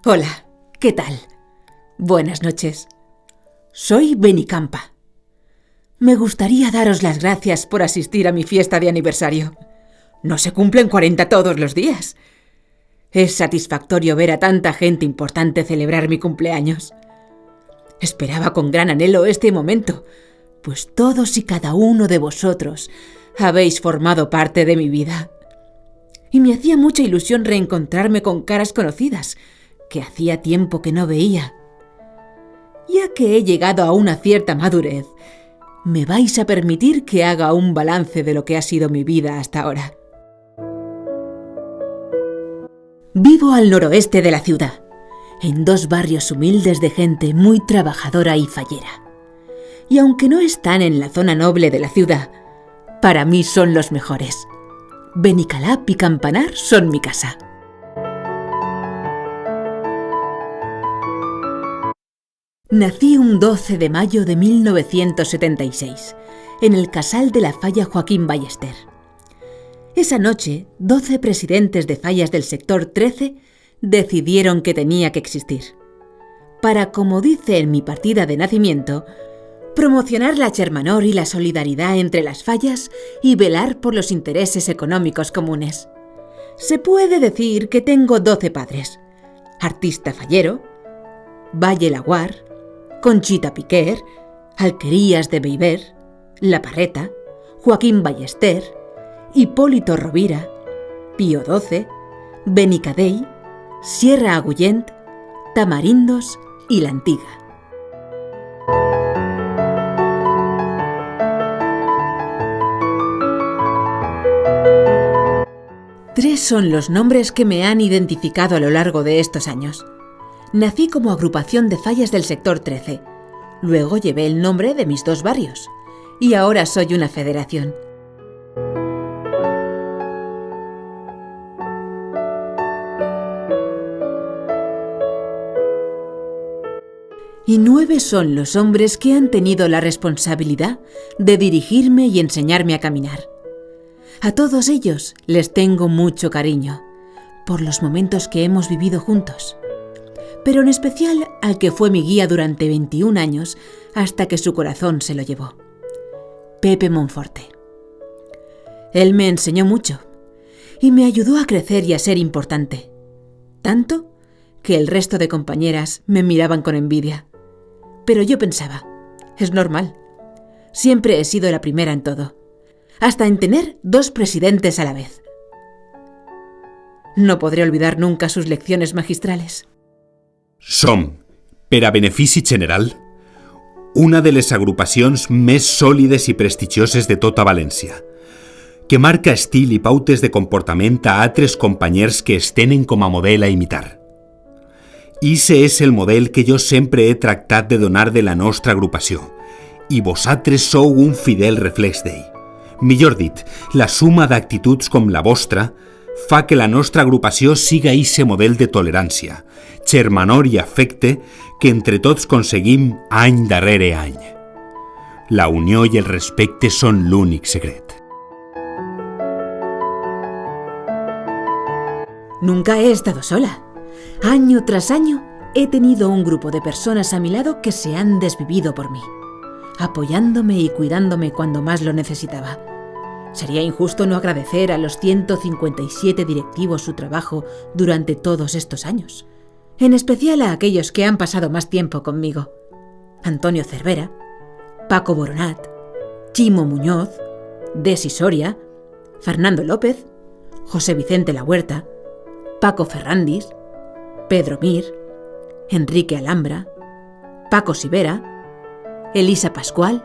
Hola, ¿qué tal? Buenas noches. Soy Benicampa. Me gustaría daros las gracias por asistir a mi fiesta de aniversario. No se cumplen 40 todos los días. Es satisfactorio ver a tanta gente importante celebrar mi cumpleaños. Esperaba con gran anhelo este momento, pues todos y cada uno de vosotros habéis formado parte de mi vida. Y me hacía mucha ilusión reencontrarme con caras conocidas, que hacía tiempo que no veía. Ya que he llegado a una cierta madurez, me vais a permitir que haga un balance de lo que ha sido mi vida hasta ahora. Vivo al noroeste de la ciudad, en 2 barrios humildes de gente muy trabajadora y fallera. Y aunque no están en la zona noble de la ciudad, para mí son los mejores. Benicalap y Campanar son mi casa. Nací un 12 de mayo de 1976, en el casal de la falla Joaquín Ballester. Esa noche, 12 presidentes de fallas del sector 13 decidieron que tenía que existir. Para, como dice en mi partida de nacimiento, promocionar la Chermanor y la solidaridad entre las fallas y velar por los intereses económicos comunes. Se puede decir que tengo 12 padres: Artista Fallero, Valle Laguar, Conchita Piquer, Alquerías de Beiber, La Parreta, Joaquín Ballester, Hipólito Rovira, Pío XII, Benicadei, Sierra Agullent, Tamarindos y La Antiga. Tres son los nombres que me han identificado a lo largo de estos años. Nací como agrupación de fallas del sector 13, luego llevé el nombre de mis 2 barrios y ahora soy una federación. Y 9 son los hombres que han tenido la responsabilidad de dirigirme y enseñarme a caminar. A todos ellos les tengo mucho cariño, por los momentos que hemos vivido juntos, pero en especial al que fue mi guía durante 21 años hasta que su corazón se lo llevó, Pepe Monforte. Él me enseñó mucho y me ayudó a crecer y a ser importante, tanto que el resto de compañeras me miraban con envidia. Pero yo pensaba, es normal, siempre he sido la primera en todo, hasta en tener 2 presidentes a la vez. No podré olvidar nunca sus lecciones magistrales. Som, per a benefici general, una de les agrupacions més sòlides i prestigioses de tota València, que marca estil i pautes de comportament a altres companys que es tenen com a model a imitar. Ixe és el model que jo sempre he tractat de donar de la nostra agrupació, i vosaltres sou un fidel reflex d'ell. Millor dit, la suma d'actituds com la vostra fa que la nostra agrupació siga ixe model de tolerància, germanor i afecte que entre tots aconseguim any darrere any. La unió i el respecte són l'únic secret. Nunca he estado sola. Año tras año he tenido un grupo de personas a mi lado que se han desvivido por mí, apoyándome y cuidándome cuando más lo necesitaba. Sería injusto no agradecer a los 157 directivos su trabajo durante todos estos años, en especial a aquellos que han pasado más tiempo conmigo: Antonio Cervera, Paco Boronat, Chimo Muñoz, Desi Soria, Fernando López, José Vicente La Huerta, Paco Ferrandis, Pedro Mir, Enrique Alhambra, Paco Sivera, Elisa Pascual,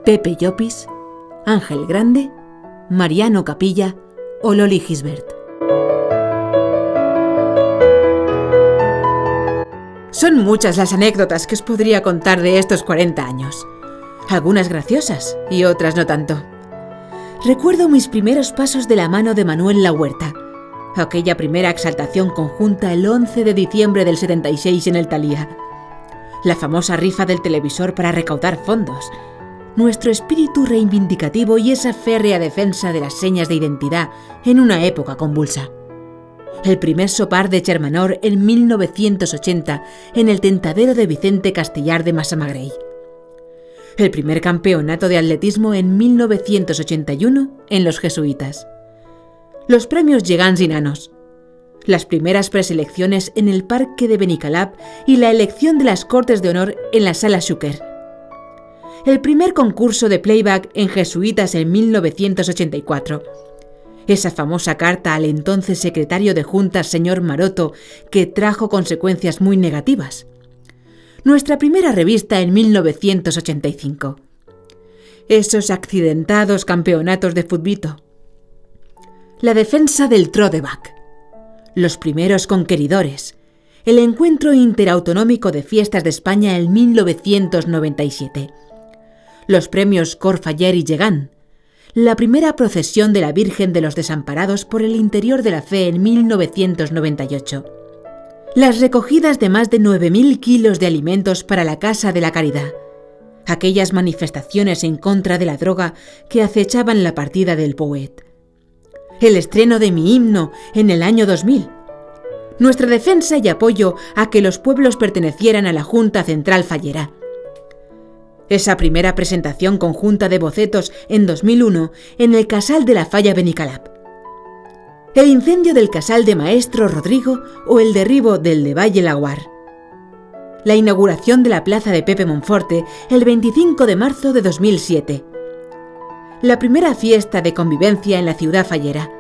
Pepe Llopis, Ángel Grande, Mariano Capilla o Loli Gisbert. Son muchas las anécdotas que os podría contar de estos 40 años. Algunas graciosas y otras no tanto. Recuerdo mis primeros pasos de la mano de Manuel La Huerta, aquella primera exaltación conjunta el 11 de diciembre del 76 en el Thalía, la famosa rifa del televisor para recaudar fondos, nuestro espíritu reivindicativo y esa férrea defensa de las señas de identidad en una época convulsa. el primer sopar de Chermanor en 1980 en el tentadero de Vicente Castellar de Massamagrell, el primer campeonato de atletismo en 1981 en los Jesuitas, los premios Gegants y Nanos, las primeras preselecciones en el parque de Benicalap y la elección de las Cortes de Honor en la Sala Xúquer, el primer concurso de playback en Jesuitas en 1984, esa famosa carta al entonces secretario de Juntas, señor Maroto, que trajo consecuencias muy negativas, nuestra primera revista en 1985, esos accidentados campeonatos de futbito, la defensa del Trodeback, los primeros conqueridores, el encuentro interautonómico de fiestas de España en 1997, los premios Cor Faller y Gegant, la primera procesión de la Virgen de los Desamparados por el interior de la fe en 1998, las recogidas de más de 9.000 kilos de alimentos para la Casa de la Caridad, aquellas manifestaciones en contra de la droga que acechaban la partida del Poet, el estreno de mi himno en el año 2000, nuestra defensa y apoyo a que los pueblos pertenecieran a la Junta Central Fallera, esa primera presentación conjunta de bocetos en 2001 en el Casal de la Falla Benicalap, el incendio del Casal de Maestro Rodrigo o el derribo del de Valle Laguar, la inauguración de la Plaza de Pepe Monforte el 25 de marzo de 2007, la primera fiesta de convivencia en la ciudad fallera,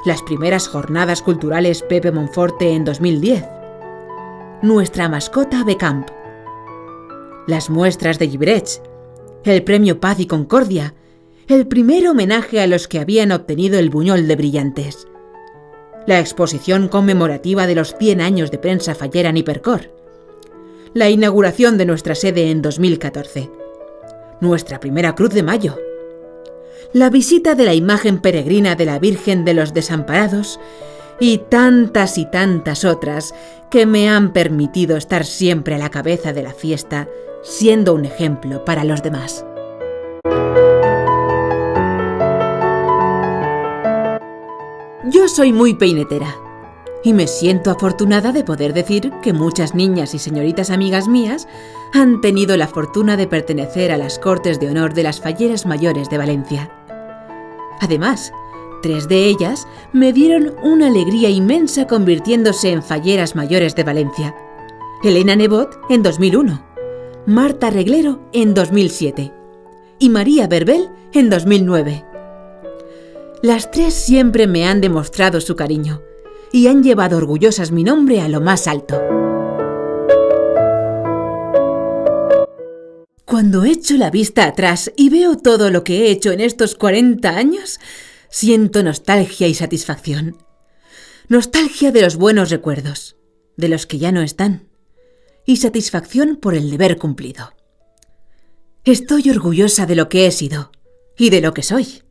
las primeras jornadas culturales Pepe Monforte en 2010, nuestra mascota Becamp, las muestras de Lliberets, el premio Paz y Concordia, el primer homenaje a los que habían obtenido el Buñol de Brillantes, la exposición conmemorativa de los 100 años de prensa fallera en Hipercor, la inauguración de nuestra sede en 2014, nuestra primera Cruz de Mayo, la visita de la imagen peregrina de la Virgen de los Desamparados y tantas otras que me han permitido estar siempre a la cabeza de la fiesta, siendo un ejemplo para los demás. Yo soy muy peinetera y me siento afortunada de poder decir que muchas niñas y señoritas amigas mías han tenido la fortuna de pertenecer a las Cortes de Honor de las Falleras Mayores de Valencia. Además, 3 de ellas me dieron una alegría inmensa convirtiéndose en Falleras Mayores de Valencia. Elena Nebot en 2001, Marta Reglero en 2007 y María Berbel en 2009. Las 3 siempre me han demostrado su cariño y han llevado orgullosas mi nombre a lo más alto. Cuando echo la vista atrás y veo todo lo que he hecho en estos 40 años, siento nostalgia y satisfacción. Nostalgia de los buenos recuerdos, de los que ya no están, y satisfacción por el deber cumplido. Estoy orgullosa de lo que he sido y de lo que soy.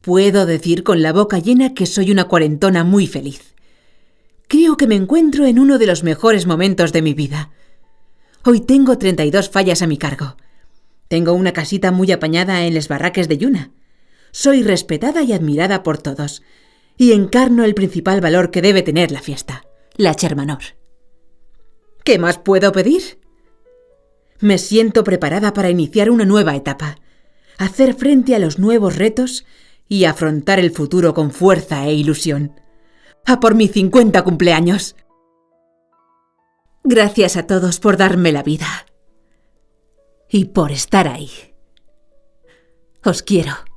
Puedo decir con la boca llena que soy una cuarentona muy feliz. Creo que me encuentro en uno de los mejores momentos de mi vida. Hoy tengo 32 fallas a mi cargo. Tengo una casita muy apañada en Les Barraques de Lluna. Soy respetada y admirada por todos. Y encarno el principal valor que debe tener la fiesta, la Chermanor. ¿Qué más puedo pedir? Me siento preparada para iniciar una nueva etapa, hacer frente a los nuevos retos y afrontar el futuro con fuerza e ilusión. ¡A por mi 50 cumpleaños! Gracias a todos por darme la vida y por estar ahí. Os quiero.